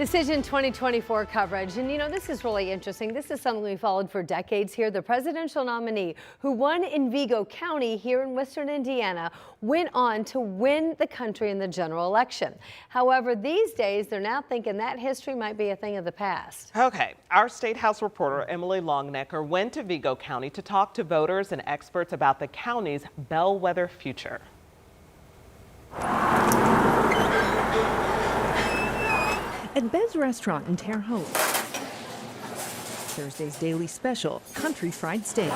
Decision 2024 coverage. And you know, this is really interesting. This is something we followed for decades here. The presidential nominee who won in Vigo County here in Western Indiana went on to win the country in the general election. However, these days they're now thinking that history might be a thing of the past. Okay, our State House reporter Emily Longnecker went to Vigo County to talk to voters and experts about the county's bellwether future. At Bez's restaurant in Terre Haute, Thursday's daily special, country fried steak.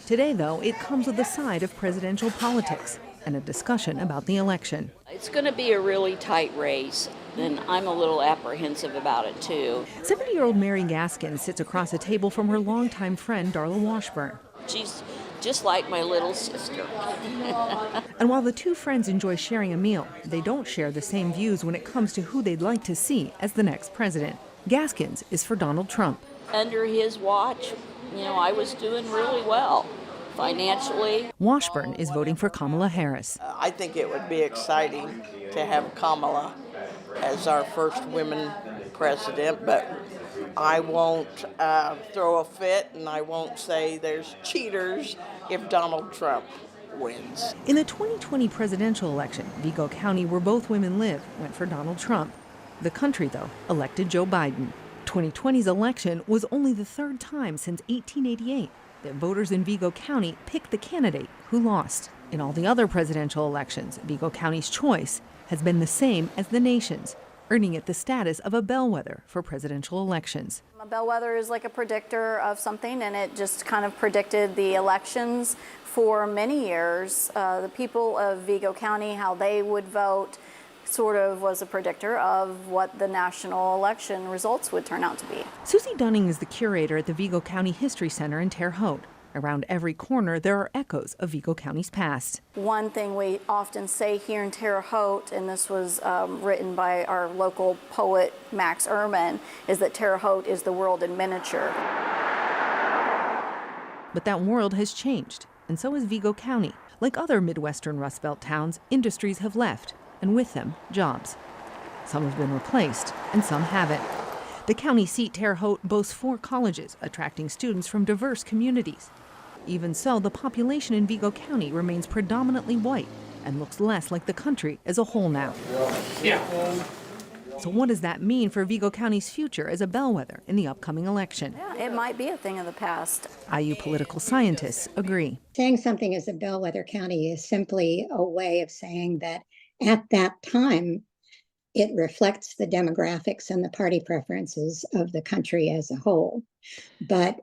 Today, though, it comes with a side of presidential politics and a discussion about the election. It's going to be a really tight race, and I'm a little apprehensive about it, too. 70-year-old Mary Gaskin sits across a table from her longtime friend, Darla Washburn. She's just like my little sister. And while the two friends enjoy sharing a meal, they don't share the same views when it comes to who they'd like to see as the next president. Gaskin's is for Donald Trump. Under his watch, I was doing really well financially. Washburn is voting for Kamala Harris. I think it would be exciting to have Kamala as our first women president, but I won't throw a fit and I won't say there's cheaters if Donald Trump wins. In the 2020 presidential election, Vigo County, where both women live, went for Donald Trump. The country, though, elected Joe Biden. 2020's election was only the third time since 1888 that voters in Vigo County picked the candidate who lost. In all the other presidential elections, Vigo County's choice has been the same as the nation's, earning it the status of a bellwether for presidential elections. A bellwether is like a predictor of something, and it just kind of predicted the elections for many years. The people of Vigo County, how they would vote, sort of was a predictor of what the national election results would turn out to be. Susie Dunning is the curator at the Vigo County History Center in Terre Haute. Around every corner, there are echoes of Vigo County's past. One thing we often say here in Terre Haute, and this was written by our local poet Max Ehrman, is that Terre Haute is the world in miniature. But that world has changed, and so has Vigo County. Like other Midwestern Rust Belt towns, industries have left, and with them, jobs. Some have been replaced, and some haven't. The county seat, Terre Haute, boasts 4 colleges, attracting students from diverse communities. Even so, the population in Vigo County remains predominantly white and looks less like the country as a whole now. So what does that mean for Vigo County's future as a bellwether in the upcoming election? Yeah, it might be a thing of the past. IU political scientists agree. Saying something as a bellwether county is simply a way of saying that at that time, it reflects the demographics and the party preferences of the country as a whole. But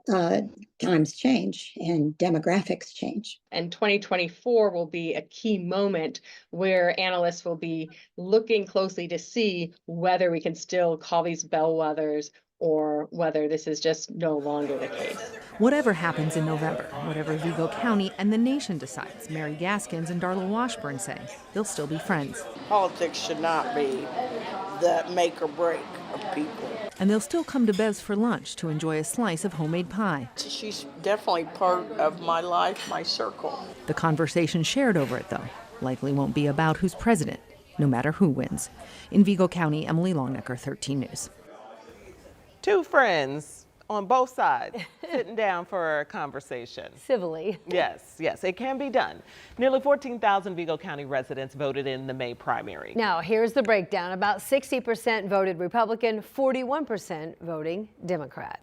times change and demographics change. And 2024 will be a key moment where analysts will be looking closely to see whether we can still call these bellwethers or whether this is just no longer the case. Whatever happens in November, whatever Vigo County and the nation decides, Mary Gaskins and Darla Washburn say they'll still be friends. Politics should not be the make or break of people. And they'll still come to Bez's for lunch to enjoy a slice of homemade pie. She's definitely part of my life, my circle. The conversation shared over it, though, likely won't be about who's president, no matter who wins. In Vigo County, Emily Longnecker, 13 News. 2 friends on both sides sitting down for a conversation. Civilly. Yes, it can be done. Nearly 14,000 Vigo County residents voted in the May primary. Now, here's the breakdown. About 60% voted Republican, 41% voting Democrat.